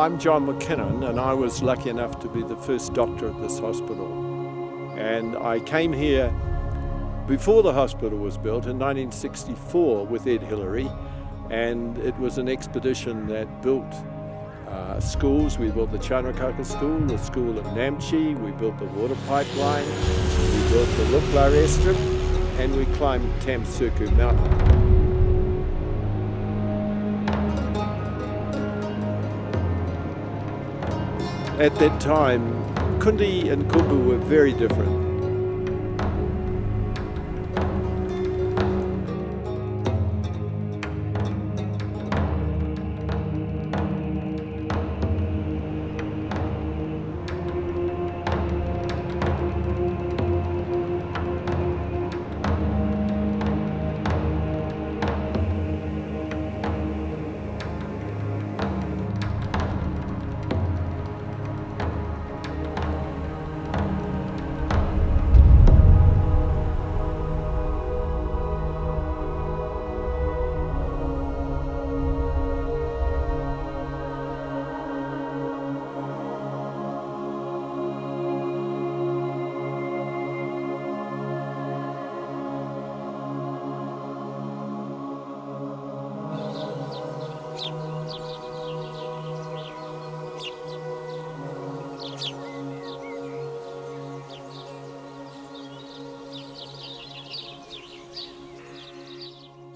I'm John McKinnon, and I was lucky enough to be the first doctor at this hospital. And I came here before the hospital was built in 1964 with Ed Hillary, and it was an expedition that built schools. We built the Chanrakaka School, the school at Namche, we built the water pipeline, we built the Lukla airstrip, and we climbed Tamsuku Mountain. At that time, Kunde and Khumbu were very different.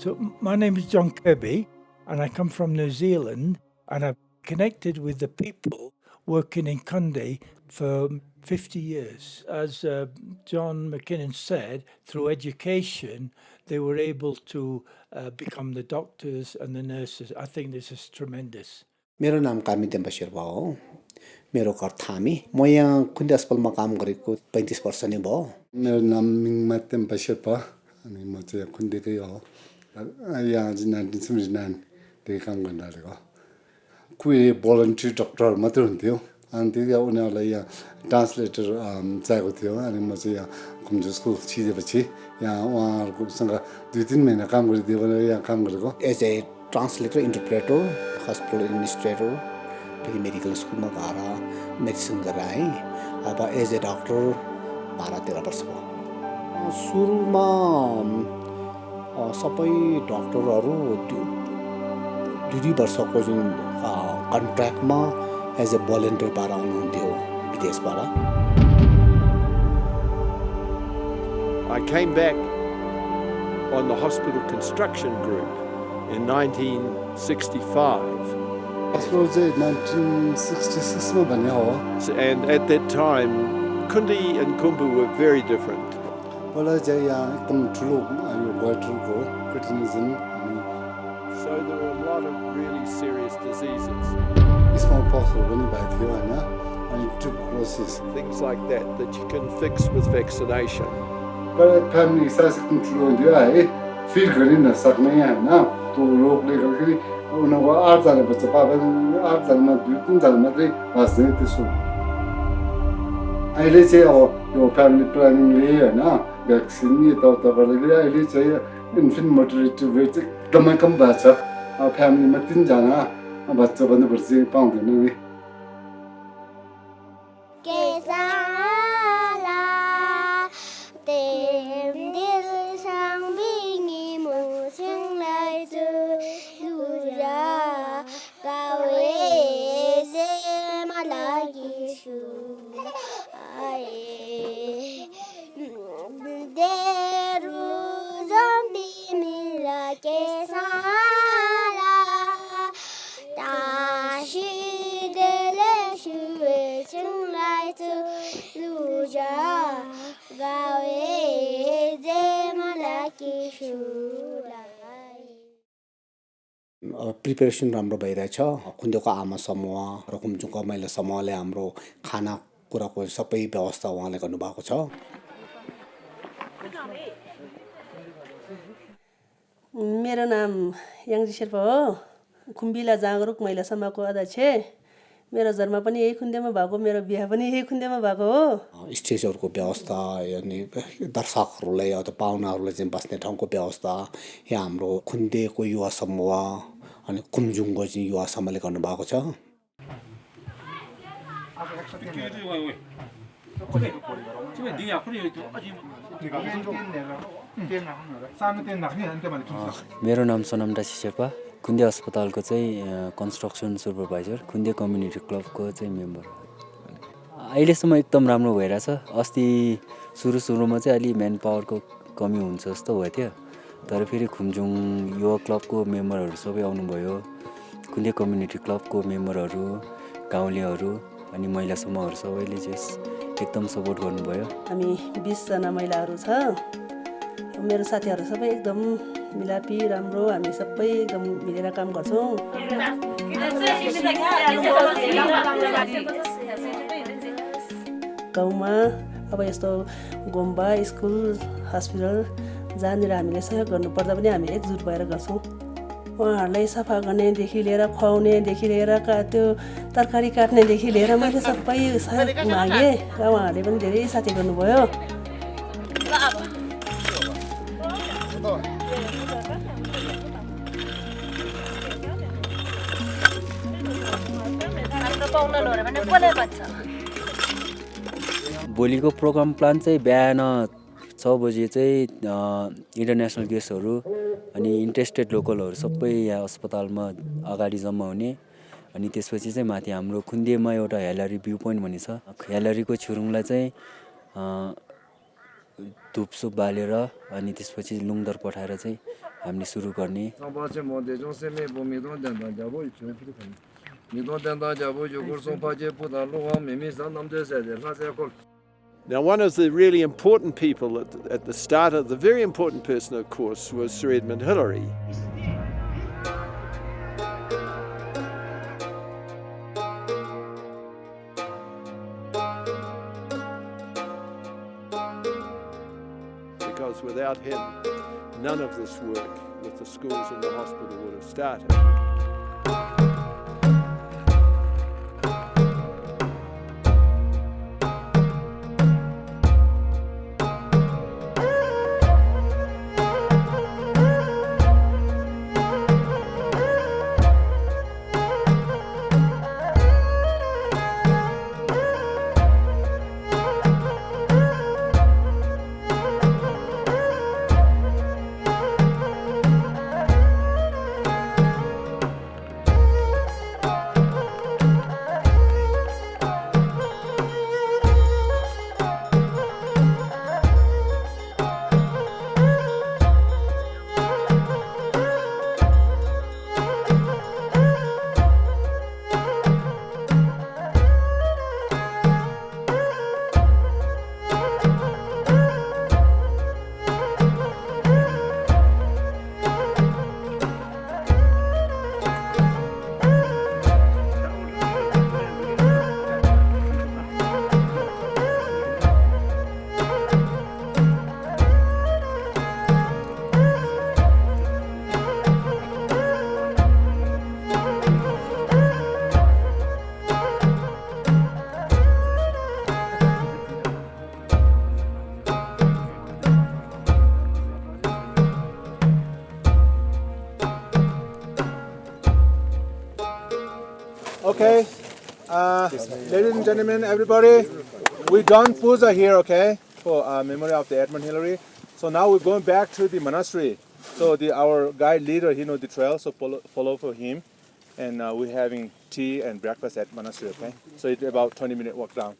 So my name is John Kirby, and I come from New Zealand, and I've connected with the people working in Khunde for 50 years. As John McKinnon said, through education, they were able to become the doctors and the nurses. I think this is tremendous. मेरो नाम कामितेम्बा शेर्पा हो मेरो घर थामी म यहाँ खुन्डे अस्पतालमा काम गरेको 35 वर्ष नै भयो मेरो नाम मिङमातेम्बा शेर्पा अनि म चाहिँ खुन्डेकै हो यहाँ चाहिँ 1979 देखि काम गरिरहेको कोही भलन्टियर डक्टर मात्र हुन्थ्यो अनि त्यही उनीहरूलाई यहाँ ट्रान्सलेटर चाहिएको थियो अनि म चाहिँ यहाँ खुम्बु स्कुल छिरेपछि यहाँ उहाँहरूकोसँग 2-3 महिना काम गरिदियो भनेर यहाँ काम गरेको as a translator interpreter hospital administrator फेरि मेडिकल स्कुलमा गएर मेडिसिन गरेर आएँ अब एज ए डक्टर 12-13 वर्ष भयो सुरुमा सबै डक्टरहरू 2 वर्षको जुन कन्ट्र्याक्टमा एज ए भलन्टियर भएर आउनुहुन्थ्यो विदेशबाट I came back on the hospital construction group in 1965. Hospital चाहिँ 1966 मा बन्यो हो And at that time, Kunde and Khumbu were very different. मलाई चाहिँ यहाँ एकदम ठुलो यो गाइटरको क्रिटिनिजम So there were a lot of really serious diseases. smallpox पनि भएको थियो हैन अनि tuberculosis Things like that you can fix with vaccination. तर फ्यामिली सास एकदम ठुलो हुन्थ्यो है फिल गरिन सक्ने हैन त्यो रोगले गर्दाखेरि उनीहरुको 8 जना बच्चा पापा 8 जनामा 2-3 जना मात्रै बाँच्ने त्यसो अहिले चाहिँ अब यो फ्यामिली प्लानिङले हैन भ्याक्सिन यताउता गर्दै अहिले चाहिँ इन्फेन्ट मोर्टालिटी रेट एकदमै कम भएको छ फ्यामिलीमा 3 जना बच्चा भन्नुपर्छ चाहिँ पाउँदैन नि प्रिपरेसन राम्रो भइरहेछ खुन्देको आमा समूह र खुम्चुको महिला समूहले हाम्रो खाना कुराको सबै व्यवस्था उहाँले गर्नुभएको छ मेरो नाम याङजी शेर्पा हो खुम्बिला जागरुक महिला समूहको अध्यक्ष मेरो जन्म पनि यही खुन्देमा भएको मेरो बिहे पनि यही खुन्देमा भएको हो स्टेजहरुको व्यवस्था अनि दर्शकहरुलाई अथवा पाहुनाहरुलाई चाहिँ बस्ने ठाउँको व्यवस्था यहाँ हाम्रो खुन्देको युवा समूह अनि कुमजुङको चाहिँ युवा समूहले गर्नु भएको छ मेरो नाम सोनाम दासी शेर्पा खुन्दे अस्पतालको चाहिँ कन्स्ट्रक्सन सुपरभाइजर खुन्दे कम्युनिटी क्लबको चाहिँ मेम्बर अहिलेसम्म एकदम राम्रो भइरहेछ अस्ति सुरुमा चाहिँ अलि म्यान पावरको कमी हुन्छ जस्तो भयो थियो तर फेरि खुम्जुङ युवा क्लबको मेम्बरहरू सबै आउनुभयो खुन्दे कम्युनिटी क्लबको मेम्बरहरू गाउँलेहरू अनि महिला समूहहरू सबैले चाहिँ एकदम सपोर्ट गर्नुभयो हामी 20 जना महिलाहरू छ मेरो साथीहरू सबै एकदम मिलापी राम्रो हामी सबै एकदम मिलेर काम गर्छौं गाउँमा अब यस्तो गुम्बा स्कुल हस्पिटल जहाँनिर हामीले सहयोग गर्नुपर्दा पनि हामी एकजुट भएर गर्छौं उहाँहरूलाई सफा गर्नेदेखि लिएर खुवाउनेदेखि लिएर त्यो तरकारी काट्नेदेखि लिएर मैले सबै सहयोग मागेँ र उहाँहरूले पनि धेरै साथी गर्नुभयो भोलिको प्रोग्राम प्लान चाहिँ बिहान 6 बजे चाहिँ इन्टरनेसनल गेस्टहरू अनि इन्ट्रेस्टेड लोकलहरू सबै यहाँ अस्पतालमा अगाडि जम्मा हुने अनि त्यसपछि चाहिँ माथि हाम्रो खुन्देमा एउटा हेलरी भ्यू पोइन्ट भन्ने छ हेलरीको छुरुङलाई चाहिँ धुपसुप बालेर अनि त्यसपछि लुङदर पठाएर चाहिँ हामीले सुरु गर्ने Now, one of the really important people at the start of the very important person, of course, was Sir Edmund Hillary. Because without him, none of this work with the schools and the hospital would have started. Okay, ladies and gentlemen, everybody, we done puja here, okay, for memory of the Edmund Hillary. So now we're going back to the monastery. So our guide leader, he knows the trail, so follow for him. And we're having tea and breakfast at monastery, okay? So it's about 20-minute walk down.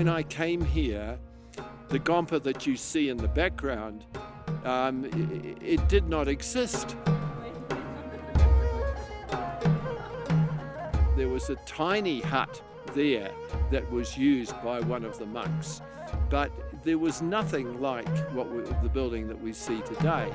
When I came here, the Gompa that you see in the background, it did not exist. There was a tiny hut there that was used by one of the monks, but there was nothing like the building that we see today.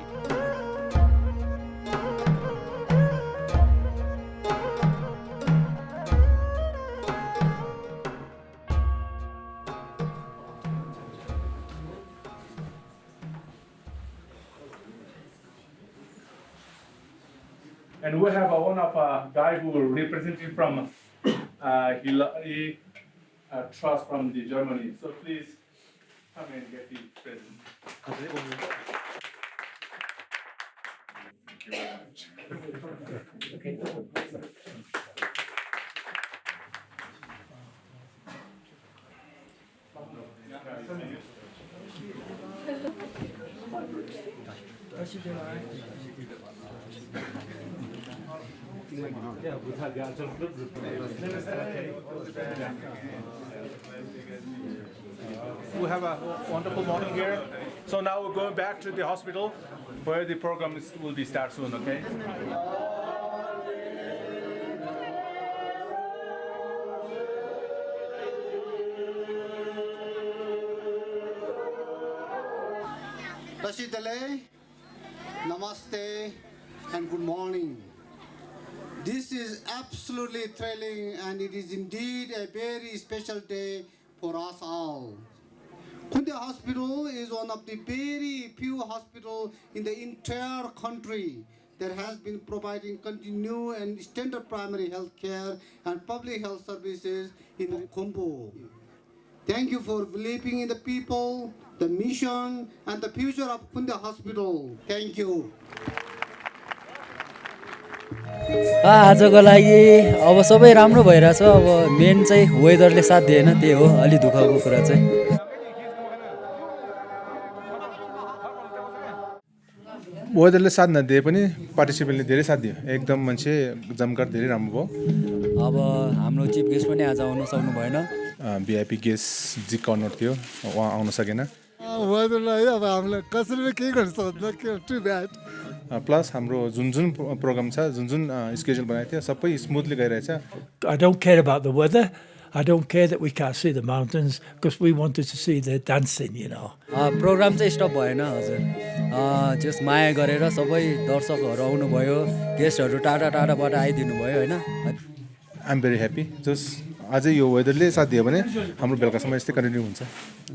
And we have one of a guy who will represent you from Hillary Trust from the Germany. So please come and get the present. Thank you very much. We have a wonderful morning here. So now we're going back to the hospital where the program will be start soon, okay? Rashidale, namaste, and good morning. This is absolutely thrilling, and it is indeed a very special day for us all. Kunde Hospital is one of the very few hospitals in the entire country that has been providing continued and standard primary health care and public health services in Khumbu. Thank you for believing in the people, the mission, and the future of Khunde Hospital. Thank you. आजको लागि अब सबै राम्रो भइरहेछ अब main चाहिँ वेदरले साथ दिएन त्यही हो अलि दुःखको कुरा चाहिँ वेदरले साथ नदिए पनि पार्टिसिपेन्टले धेरै साथ दियो एकदम मान्छे जमघट धेरै राम्रो भयो अब हाम्रो चिफ गेस्ट पनि आज आउन सक्नु भएन भिआइपी गेस्ट जिक कर्नर थियो उहाँ आउन सकेन वेदरलाई अब हामीलाई कसैले केही गर्न सक्दैन टु ब्याड प्लस हाम्रो जुन जुन प्रोग्राम छ जुन जुन स्केड्युल बनाएको थियो सबै स्मुथली गइरहेछ I don't care about the weather. I don't care that we can't see the mountains because we wanted to see the dancing, you know. Program चाहिँ stop भएन हजुर जस माया गरेर सबै दर्शकहरू आउनुभयो गेस्टहरू टाढा टाढाबाट आइदिनु भयो हैन I am very happy just अझै यो वेदरले साथ दियो भने हाम्रो बेलुकासम्म यस्तै कन्टिन्यू हुन्छ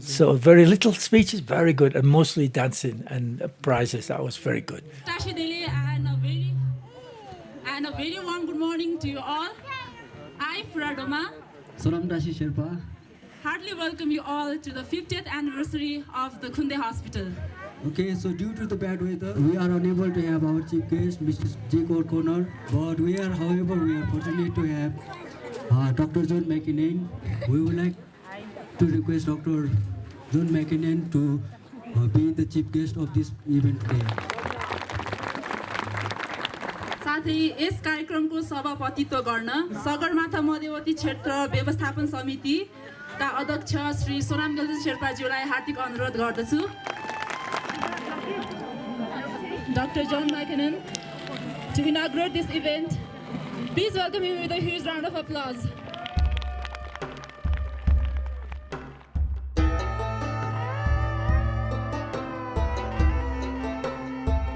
So very little speeches, very good, and mostly dancing and prizes. That was very good. Tashidele and a very warm good morning to you all. I, Fradoma, Salam Dashi Sherpa. heartily welcome you all to the 50th anniversary of the Khunde Hospital. Okay, so due to the bad weather, we are unable to have our chief guest, Mr. Zeke O'Connor, but however, we are fortunate to have Dr. John McKinnon. We would like to request Dr. John McKinnon to be the chief guest of this event today. साथै yes कार्यक्रमको सभापतित्व गर्न सगरमाथा मध्यवर्ती क्षेत्र व्यवस्थापन समितिका अध्यक्ष श्री सोनामगल्जी शेर्पाज्यूलाई हार्दिक अनुरोध गर्दछु Dr. John McKinnon to inaugurate this event. Please welcome him with a huge round of applause.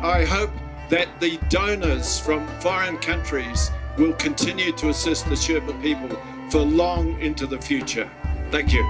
I hope that the donors from foreign countries will continue to assist the Sherpa people for long into the future. Thank you.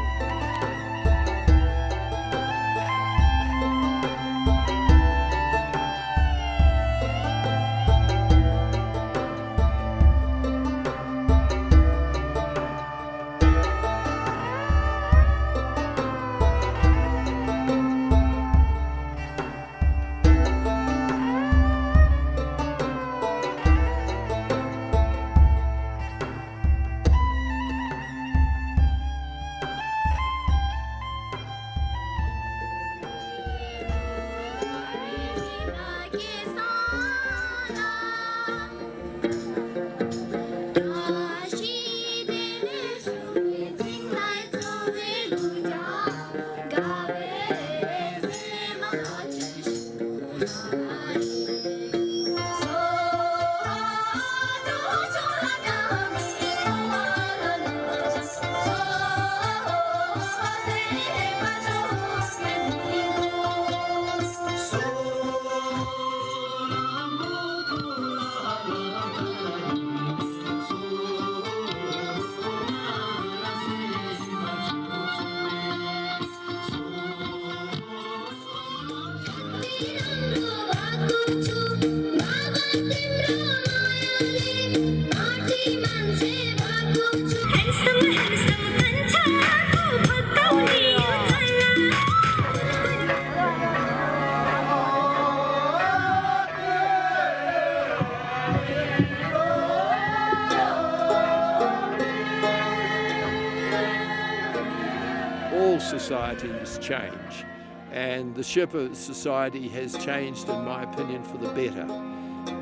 all societies change, and the Sherpa society has changed, in my opinion, for the better.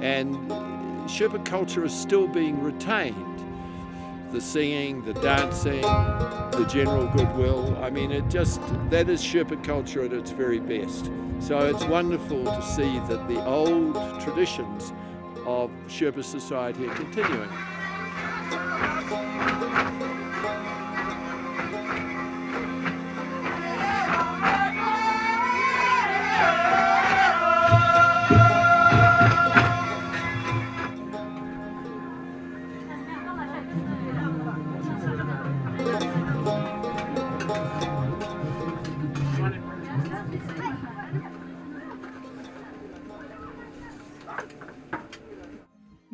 And Sherpa culture is still being retained. The singing, the dancing, the general goodwill. I mean, that is Sherpa culture at its very best. So it's wonderful to see that the old traditions of Sherpa society are continuing.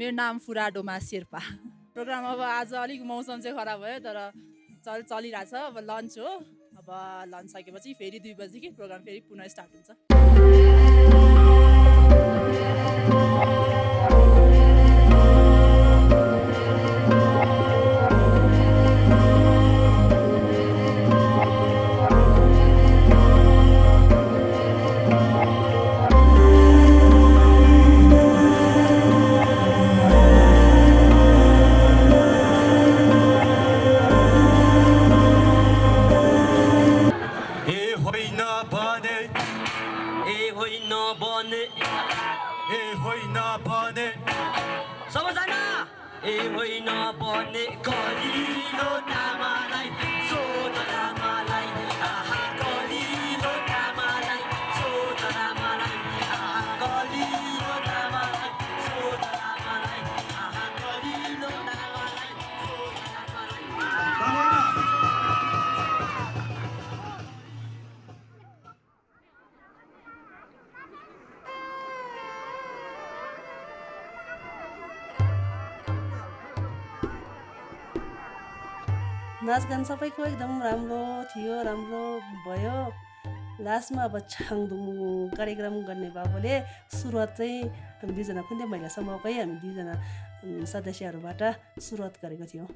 मेरो नाम फुराडोमा Sherpa. Programme अब आज अलिक मौसम चाहिँ खराब भयो तर चलिरहेछ। अब लन्च हो, अब लन्च सकेपछि फेरि 2 बजेदेखि प्रोग्राम फेरि पुनः स्टार्ट हुन्छ। नाचगान सबैको एकदम राम्रो थियो, राम्रो भयो। लास्टमा अब छाङदुङ कार्यक्रम गर्ने भएकोले सुरुवात चाहिँ हामी 2 जना खुन्डे महिला समूहकै हामी 2 जना सदस्यहरूबाट सुरुवात गरेको थियौँ।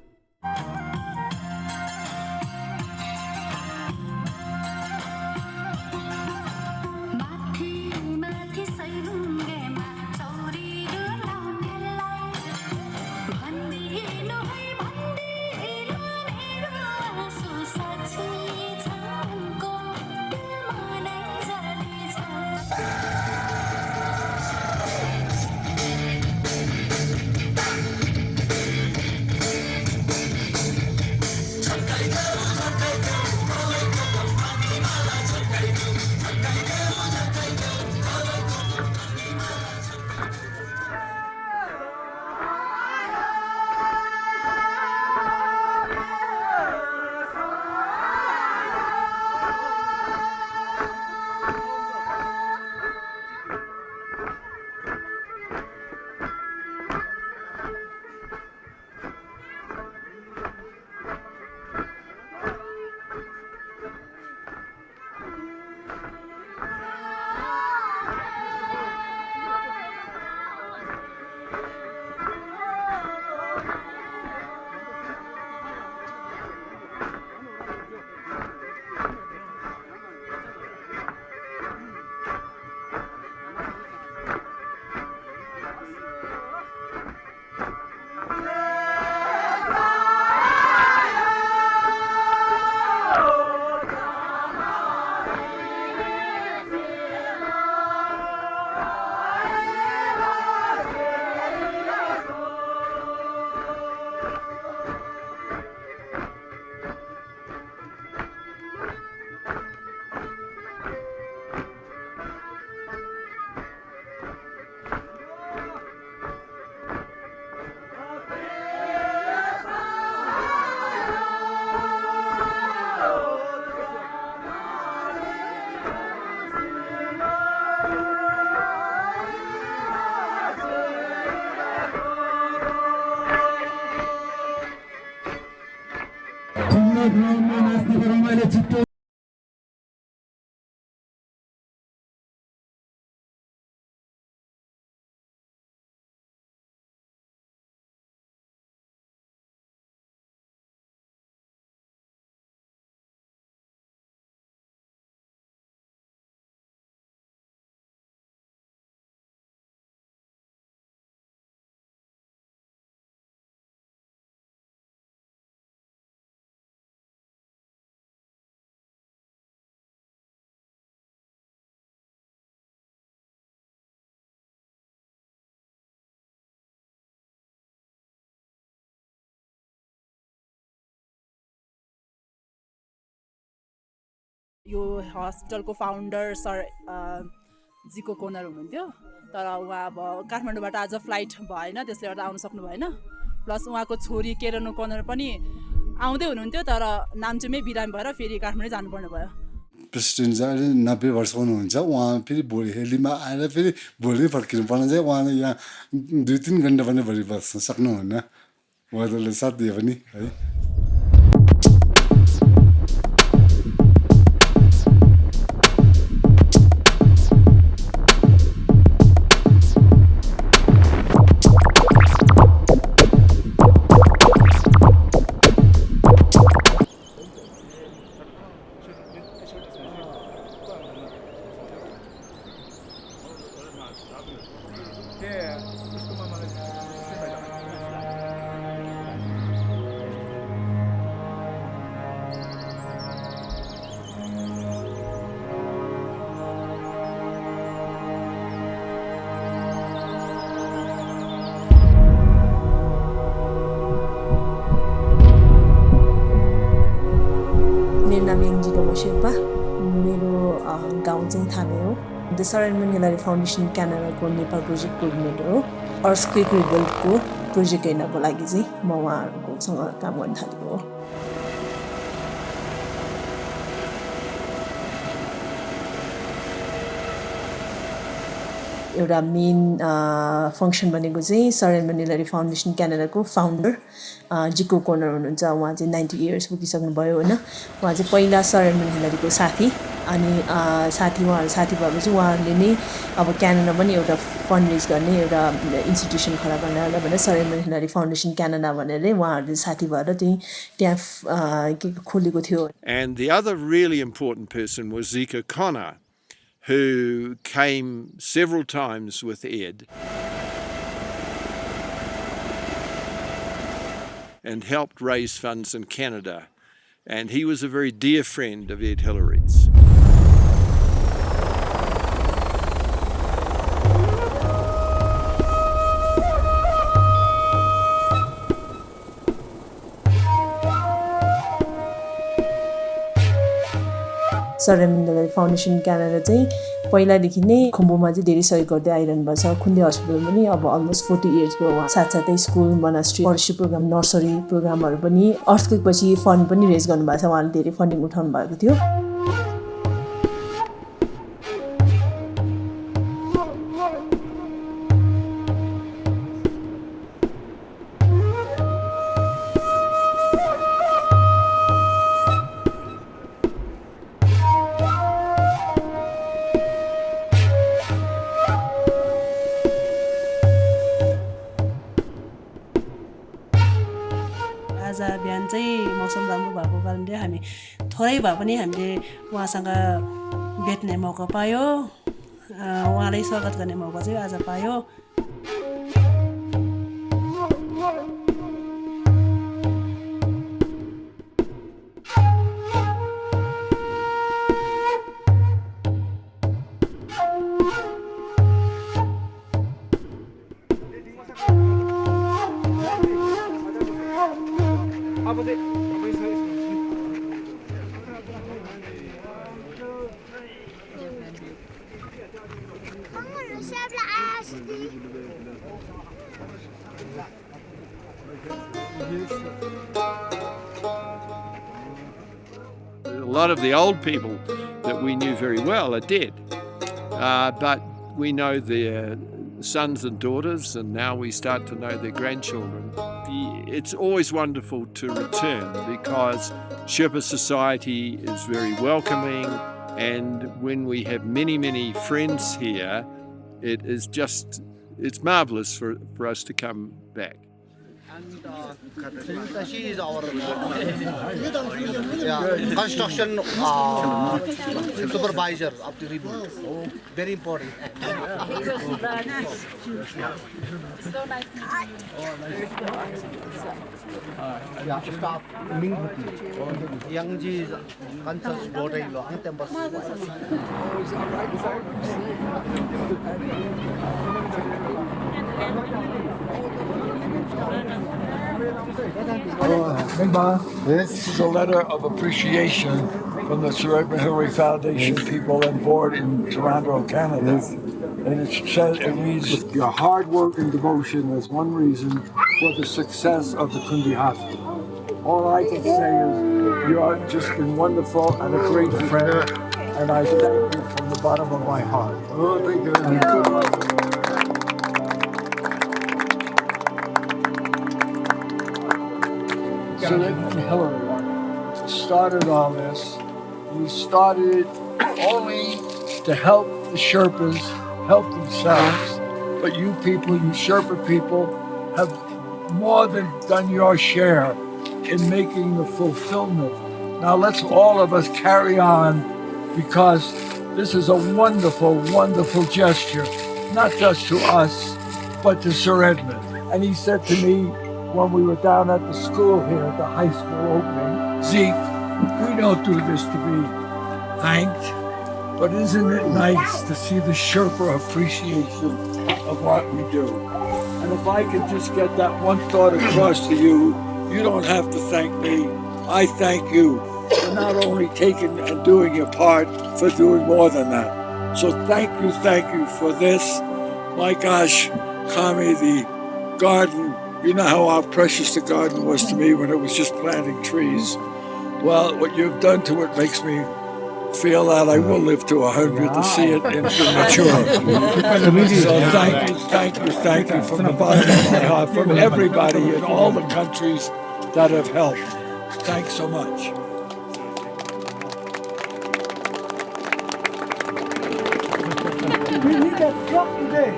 ग्राउन्डमा नाच्नेको रमाइलो छिट्टो यो हस्पिटलको फाउन्डर सर जिक ओकोनर हुनुहुन्थ्यो तर उहाँ अब काठमाडौँबाट आज फ्लाइट भएन त्यसले गर्दा आउन सक्नु भएन प्लस उहाँको छोरी केरन ओकोनर पनि आउँदै हुनुहुन्थ्यो तर नाम्चीमै बिरामी भएर फेरि काठमाडौँ जानुपर्ने भयो प्रेसिडेन्ट चाहिँ अहिले 90 वर्षको हुनुहुन्छ उहाँ फेरि भोलि हेलीमा आएर फेरि भोलि फर्किनु पर्ने चाहिँ उहाँले यहाँ 2-3 घन्टा पनि बढी बस्न सक्नुहुन्न उहाँहरूले साथ दियो पनि है शेर्पा मेरो गाउँ चाहिँ थामे हो the sir Edmund Hillary foundation क्यानाडाको नेपाल प्रोजेक्ट कोअर्डिनेटर हो अर्थक्वेक रिबिल्डको प्रोजेक्ट हेर्नको लागि चाहिँ म उहाँहरूकोसँग काम गर्न थालेको हो एउटा मेन फङ्सन भनेको चाहिँ सर एडमन्ड हिलरी फाउन्डेसन क्यानाडाको फाउन्डर जिक ओकोनर हुनुहुन्छ उहाँ चाहिँ 90 इयर्स पुगिसक्नुभयो होइन उहाँ चाहिँ पहिला सर एडमन्ड हिलरीको साथी अनि उहाँहरू साथी भएपछि उहाँहरूले नै अब क्यानाडा पनि एउटा फन्ड रेज गर्ने एउटा इन्स्टिट्युसन खडा गर्नलाई भनेर sir Edmund Hillary foundation Canada भनेर उहाँहरूले साथी भएर त्यहाँ खोलेको थियो And the other really important person was Zeke O'Connor, who came several times with Ed and helped raise funds in Canada. And he was a very dear friend of Ed Hillary's. Sir Edmund Hillary foundation Canada चाहिँ पहिलादेखि नै खुम्बुमा चाहिँ धेरै सहयोग गर्दै आइरहनु भएको छ खुन्दे hospital पनि अब अलमोस्ट 40 इयर्स भयो उहाँ साथसाथै school monastery forestry program nursery प्रोग्रामहरू पनि अर्थक्वेकपछि फन्ड पनि रेज गर्नुभएको छ उहाँले धेरै फन्डिङ उठाउनु भएको थियो आज बिहान चाहिँ मौसम राम्रो भएको कारणले हामी थोरै भए पनि हामीले उहाँसँग भेट्ने मौका पायो उहाँलाई स्वागत गर्ने मौका चाहिँ आज पायो A lot of the old people that we knew very well are dead, but we know their sons and daughters, and now we start to know their grandchildren. It's always wonderful to return because Sherpa society is very welcoming, and when we have many, many friends here, it's marvelous for us to come back. And she is our construction supervisor of the rebuild. Very important. So nice. Stop. Young G is Kansas daughter in law. This is a letter of appreciation from the Sir Edmund Hillary Foundation people and board in Toronto, Canada. And it says, it reads, your hard work and devotion is one reason for the success of the Kunde Hospital. All I can say is you have just been wonderful and a great friend, and I thank you from the bottom of my heart. Oh, thank you. And good luck. Sir Edmund Hillary started all this. He started it only to help the Sherpas help themselves. But you people, you Sherpa people, have more than done your share in making the fulfillment. Now let's all of us carry on, because this is a wonderful, wonderful gesture, not just to us, but to Sir Edmund. And he said to me when we were down at the school here, at the high school opening, Zeke, we don't do this to be thanked, but isn't it nice to see the Sherpa appreciation of what we do? And if I can just get that one thought across to you, you don't have to thank me. I thank you for not only taking and doing your part, for doing more than that. So thank you for this. My gosh, Kami, the garden, you know how precious the garden was to me when it was just planting trees. Well, what you've done to it makes me feel that I will live to 100 to see it mature. So thank you from the bottom of my heart, from everybody in all the countries that have helped. Thanks so much. We need a truck today.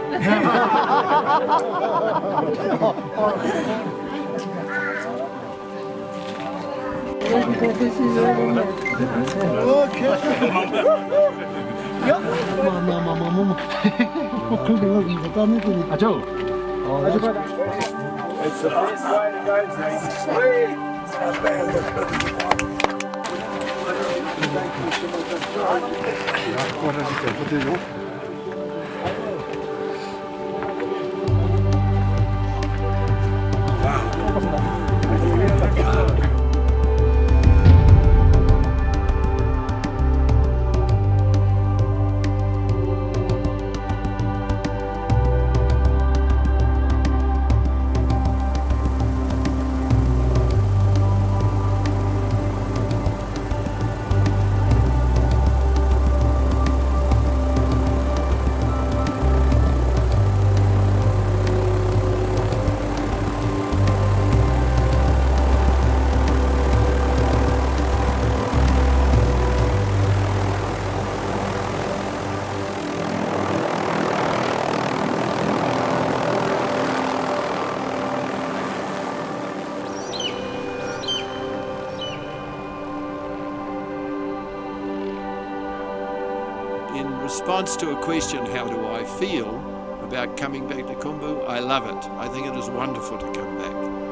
It's a big Friday, guys. Sweet. In response to a question, how do I feel about coming back to Khumbu? I love it. I think it is wonderful to come back.